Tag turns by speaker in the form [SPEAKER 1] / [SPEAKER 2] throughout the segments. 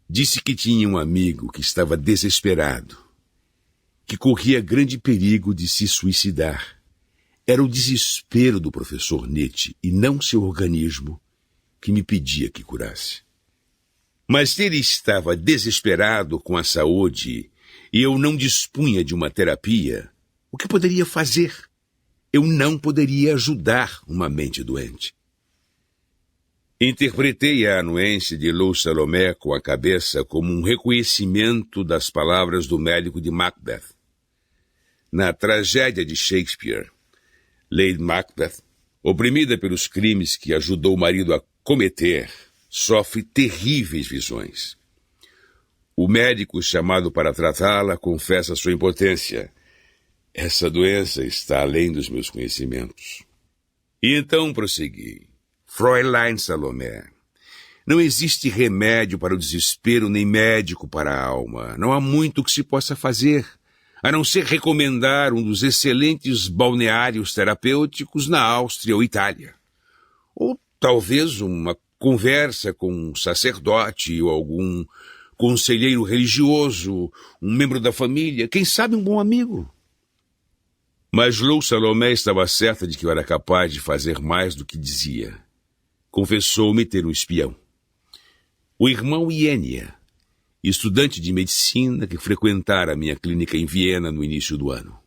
[SPEAKER 1] Disse que tinha um amigo que estava desesperado, que corria grande perigo de se suicidar. Era o desespero do professor Nietzsche e não seu organismo que me pedia que curasse. Mas se ele estava desesperado com a saúde e eu não dispunha de uma terapia, o que poderia fazer? Eu não poderia ajudar uma mente doente. Interpretei a anuência de Lou Salomé com a cabeça como um reconhecimento das palavras do médico de Macbeth. Na tragédia de Shakespeare, Lady Macbeth, oprimida pelos crimes que ajudou o marido a cometer, sofre terríveis visões. O médico chamado para tratá-la confessa sua impotência. Essa doença está além dos meus conhecimentos. E então prossegui. Fräulein Salomé, não existe remédio para o desespero nem médico para a alma. Não há muito que se possa fazer, a não ser recomendar um dos excelentes balneários terapêuticos na Áustria ou Itália. Ou talvez uma conversa com um sacerdote ou algum conselheiro religioso, um membro da família, quem sabe um bom amigo. Mas Lou Salomé estava certa de que eu era capaz de fazer mais do que dizia. Confessou-me ter um espião. O irmão Ienia, estudante de medicina que frequentara a minha clínica em Viena no início do ano.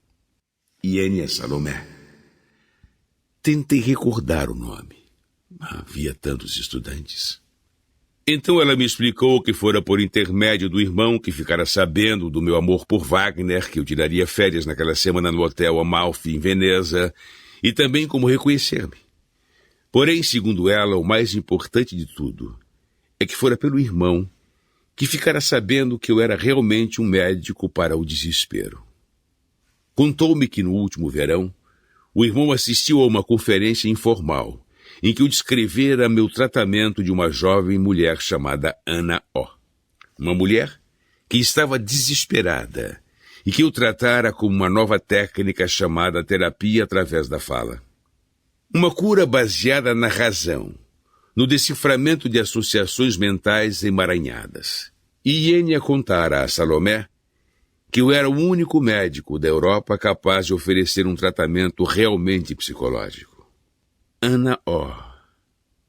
[SPEAKER 1] Ienia Salomé. Tentei recordar o nome. Havia tantos estudantes. Então ela me explicou que fora por intermédio do irmão que ficara sabendo do meu amor por Wagner, que eu tiraria férias naquela semana no Hotel Amalfi, em Veneza, e também como reconhecer-me. Porém, segundo ela, o mais importante de tudo é que fora pelo irmão que ficara sabendo que eu era realmente um médico para o desespero. Contou-me que no último verão, o irmão assistiu a uma conferência informal em que eu descrevera meu tratamento de uma jovem mulher chamada Ana O. Uma mulher que estava desesperada e que eu tratara com uma nova técnica chamada terapia através da fala. Uma cura baseada na razão, no deciframento de associações mentais emaranhadas. E Ienia contara a Salomé que eu era o único médico da Europa capaz de oferecer um tratamento realmente psicológico. Ana O.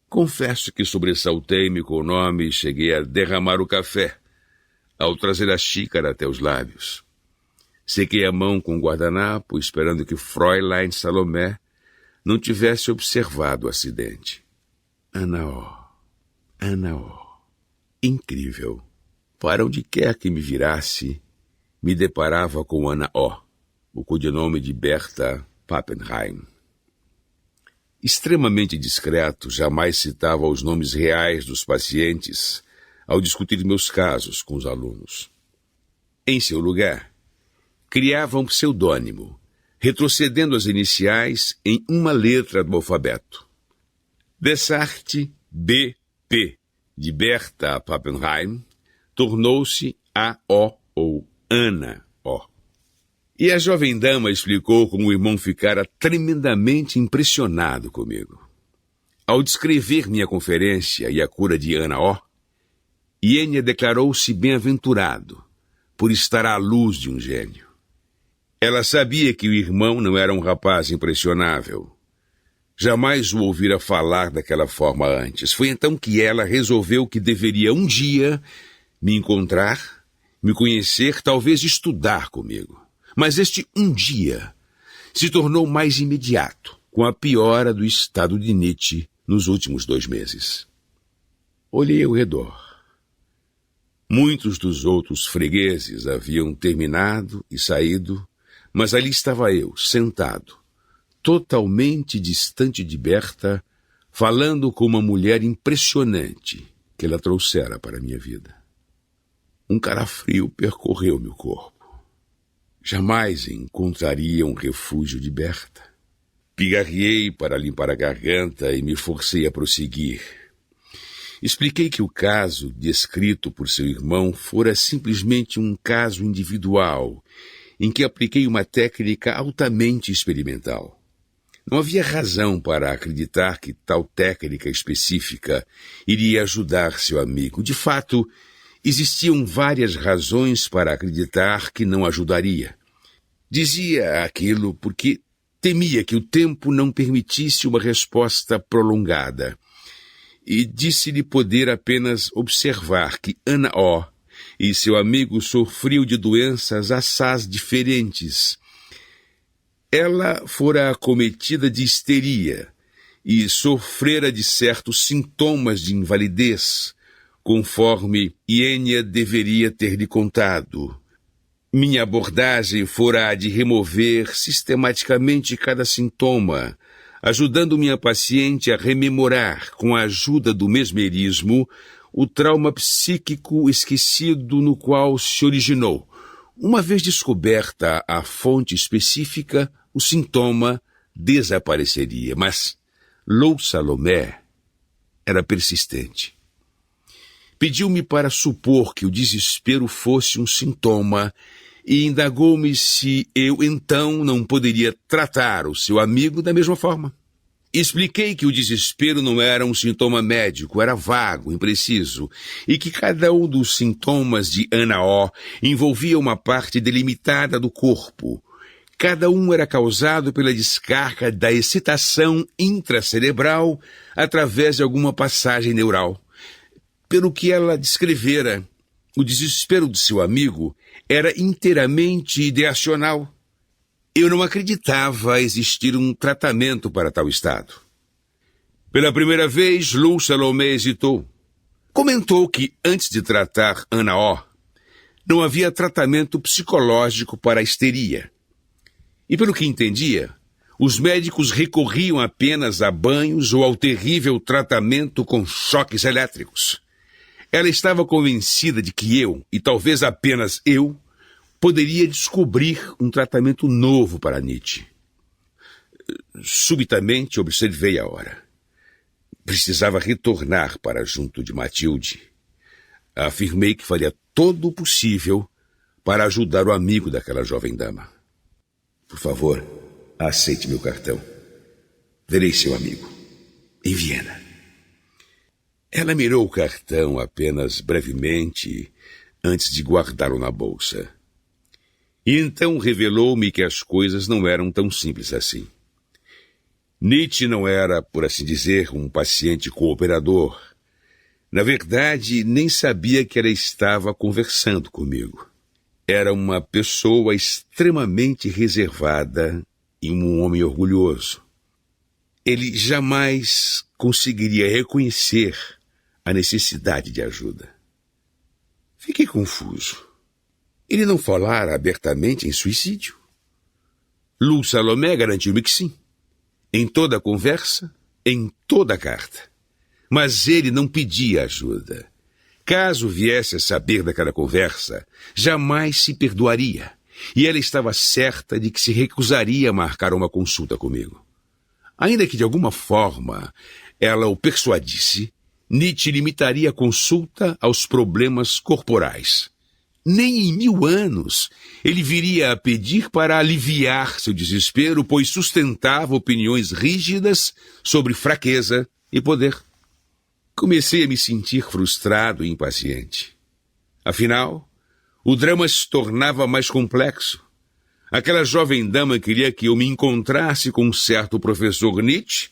[SPEAKER 1] Confesso que sobressaltei-me com o nome e cheguei a derramar o café ao trazer a xícara até os lábios. Sequei a mão com o guardanapo, esperando que Fräulein Salomé não tivesse observado o acidente. Ana O. Ana O. Incrível. Para onde quer que me virasse, me deparava com Ana O, o codinome de Berta Pappenheim. Extremamente discreto, jamais citava os nomes reais dos pacientes ao discutir meus casos com os alunos. Em seu lugar, criava um pseudônimo, retrocedendo as iniciais em uma letra do alfabeto. Desarte B.P. de Berta Pappenheim tornou-se A.O. ou Ana O. E a jovem dama explicou como o irmão ficara tremendamente impressionado comigo. Ao descrever minha conferência e a cura de Ana O, Ienia declarou-se bem-aventurado por estar à luz de um gênio. Ela sabia que o irmão não era um rapaz impressionável. Jamais o ouvira falar daquela forma antes. Foi então que ela resolveu que deveria um dia me encontrar, me conhecer, talvez estudar comigo. Mas este um dia se tornou mais imediato, com a piora do estado de Nietzsche nos últimos 2 meses. Olhei ao redor. Muitos dos outros fregueses haviam terminado e saído, mas ali estava eu, sentado, totalmente distante de Berta, falando com uma mulher impressionante que ela trouxera para a minha vida. Um calafrio percorreu meu corpo. Jamais encontraria um refúgio de Berta. Pigarreei para limpar a garganta e me forcei a prosseguir. Expliquei que o caso descrito por seu irmão fora simplesmente um caso individual, em que apliquei uma técnica altamente experimental. Não havia razão para acreditar que tal técnica específica iria ajudar seu amigo. De fato, Existiam várias razões para acreditar que não ajudaria. Dizia aquilo porque temia que o tempo não permitisse uma resposta prolongada. E disse-lhe poder apenas observar que Ana O. e seu amigo sofriam de doenças assaz diferentes. Ela fora acometida de histeria e sofrera de certos sintomas de invalidez, conforme Iênia deveria ter lhe contado. Minha abordagem fora a de remover sistematicamente cada sintoma, ajudando minha paciente a rememorar, com a ajuda do mesmerismo, o trauma psíquico esquecido no qual se originou. Uma vez descoberta a fonte específica, o sintoma desapareceria, mas Lou Salomé era persistente. Pediu-me para supor que o desespero fosse um sintoma e indagou-me se eu, então, não poderia tratar o seu amigo da mesma forma. Expliquei que o desespero não era um sintoma médico, era vago, impreciso, e que cada um dos sintomas de Ana O. envolvia uma parte delimitada do corpo. Cada um era causado pela descarga da excitação intracerebral através de alguma passagem neural. Pelo que ela descrevera, o desespero de seu amigo era inteiramente ideacional. Eu não acreditava existir um tratamento para tal estado. Pela primeira vez, Lou Salomé hesitou. Comentou que, antes de tratar Ana O., não havia tratamento psicológico para a histeria. E pelo que entendia, os médicos recorriam apenas a banhos ou ao terrível tratamento com choques elétricos. Ela estava convencida de que eu, e talvez apenas eu, poderia descobrir um tratamento novo para Nietzsche. Subitamente observei a hora. Precisava retornar para junto de Matilde. Afirmei que faria todo o possível para ajudar o amigo daquela jovem dama. Por favor, aceite meu cartão. Verei seu amigo em Viena. Ela mirou o cartão apenas brevemente antes de guardá-lo na bolsa. E então revelou-me que as coisas não eram tão simples assim. Nietzsche não era, por assim dizer, um paciente cooperador. Na verdade, nem sabia que ela estava conversando comigo. Era uma pessoa extremamente reservada e um homem orgulhoso. Ele jamais conseguiria reconhecer a necessidade de ajuda. Fiquei confuso. Ele não falara abertamente em suicídio? Lou Salomé garantiu-me que sim. Em toda a conversa, em toda a carta. Mas ele não pedia ajuda. Caso viesse a saber daquela conversa, jamais se perdoaria. E ela estava certa de que se recusaria a marcar uma consulta comigo. Ainda que de alguma forma ela o persuadisse, Nietzsche limitaria a consulta aos problemas corporais. Nem em 1000 anos ele viria a pedir para aliviar seu desespero, pois sustentava opiniões rígidas sobre fraqueza e poder. Comecei a me sentir frustrado e impaciente. Afinal, o drama se tornava mais complexo. Aquela jovem dama queria que eu me encontrasse com um certo professor Nietzsche,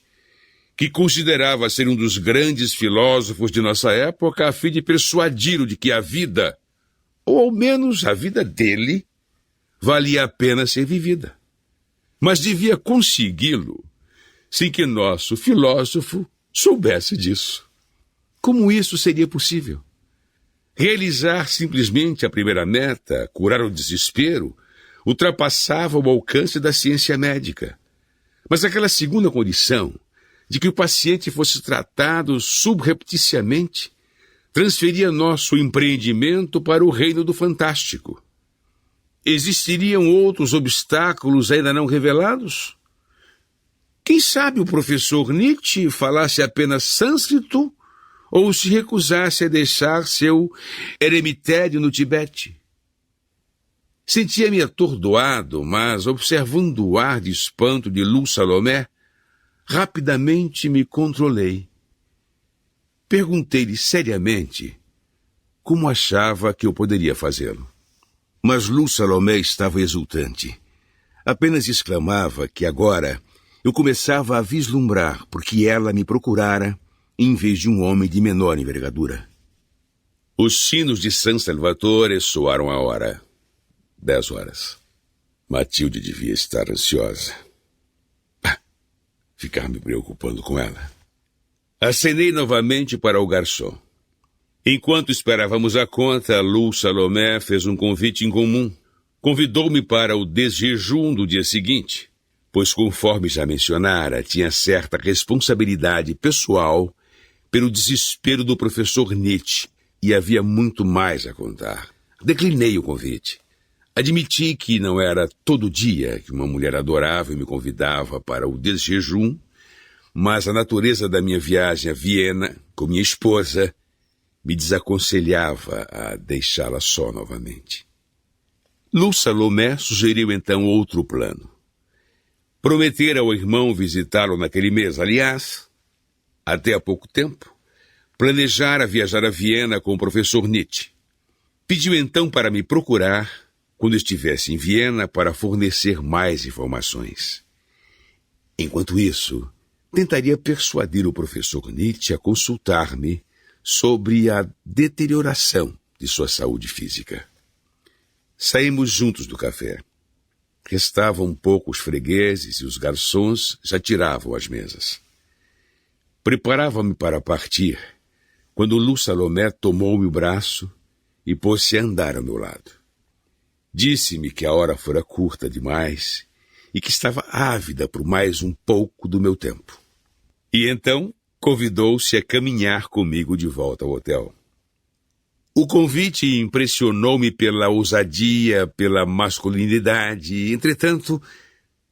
[SPEAKER 1] que considerava ser um dos grandes filósofos de nossa época, a fim de persuadi-lo de que a vida, ou ao menos a vida dele, valia a pena ser vivida. Mas devia consegui-lo sem que nosso filósofo soubesse disso. Como isso seria possível? Realizar simplesmente a primeira meta, curar o desespero, ultrapassava o alcance da ciência médica. Mas aquela segunda condição, de que o paciente fosse tratado subrepticiamente, transferia nosso empreendimento para o reino do fantástico. Existiriam outros obstáculos ainda não revelados? Quem sabe o professor Nietzsche falasse apenas sânscrito ou se recusasse a deixar seu eremitério no Tibete? Sentia-me atordoado, mas, observando o ar de espanto de Lou Salomé, rapidamente me controlei. Perguntei-lhe seriamente como achava que eu poderia fazê-lo. Mas Lu Salomé estava exultante. Apenas exclamava que agora eu começava a vislumbrar porque ela me procurara em vez de um homem de menor envergadura. Os sinos de San Salvatore soaram a hora. 10 horas. Matilde devia estar ansiosa. Ficar me preocupando com ela. Acenei novamente para o garçom. Enquanto esperávamos a conta, Lu Salomé fez um convite incomum. Convidou-me para o desjejum do dia seguinte, pois, conforme já mencionara, tinha certa responsabilidade pessoal pelo desespero do professor Nietzsche e havia muito mais a contar. Declinei o convite. Admiti que não era todo dia que uma mulher adorável me convidava para o desjejum, mas a natureza da minha viagem a Viena, com minha esposa, me desaconselhava a deixá-la só novamente. Lu Salomé sugeriu então outro plano. Prometera ao irmão visitá-lo naquele mês. Aliás, até há pouco tempo, planejara viajar a Viena com o professor Nietzsche. Pediu então para me procurar quando estivesse em Viena para fornecer mais informações. Enquanto isso, tentaria persuadir o professor Nietzsche a consultar-me sobre a deterioração de sua saúde física. Saímos juntos do café. Restavam poucos fregueses e os garçons já tiravam as mesas. Preparava-me para partir, quando Lu Salomé tomou-me o braço e pôs-se a andar ao meu lado. Disse-me que a hora fora curta demais e que estava ávida por mais um pouco do meu tempo. E então convidou-se a caminhar comigo de volta ao hotel. O convite impressionou-me pela ousadia, pela masculinidade. Entretanto,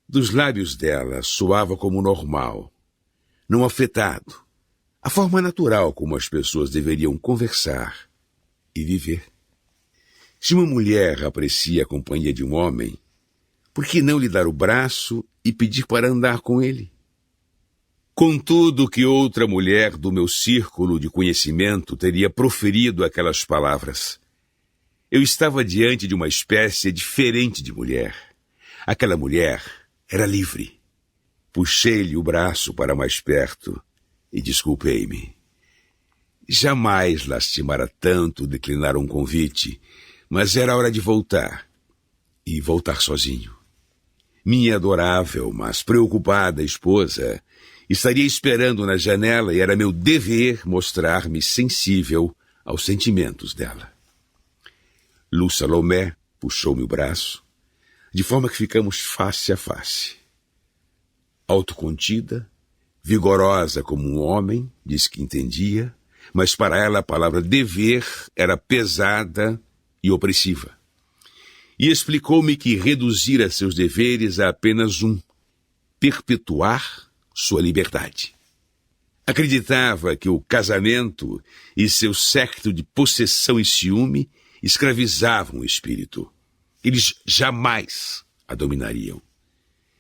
[SPEAKER 1] dos lábios dela soava como normal, não afetado, a forma natural como as pessoas deveriam conversar e viver. Se uma mulher aprecia a companhia de um homem, por que não lhe dar o braço e pedir para andar com ele? Contudo, que outra mulher do meu círculo de conhecimento teria proferido aquelas palavras. Eu estava diante de uma espécie diferente de mulher. Aquela mulher era livre. Puxei-lhe o braço para mais perto e desculpei-me. Jamais lastimara tanto declinar um convite, mas era hora de voltar, e voltar sozinho. Minha adorável, mas preocupada esposa estaria esperando na janela e era meu dever mostrar-me sensível aos sentimentos dela. Lu Salomé puxou-me o braço, de forma que ficamos face a face. Autocontida, vigorosa como um homem, disse que entendia, mas para ela a palavra dever era pesada e opressiva. E explicou-me que reduzira seus deveres a apenas um: perpetuar sua liberdade. Acreditava que o casamento e seu séquito de possessão e ciúme escravizavam o espírito. Eles jamais a dominariam.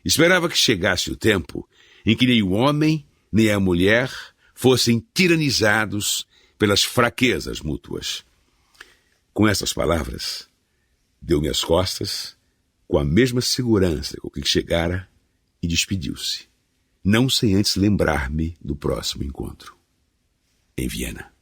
[SPEAKER 1] Esperava que chegasse o tempo em que nem o homem nem a mulher fossem tiranizados pelas fraquezas mútuas. Com essas palavras, deu-me as costas com a mesma segurança com que chegara e despediu-se, não sem antes lembrar-me do próximo encontro, em Viena.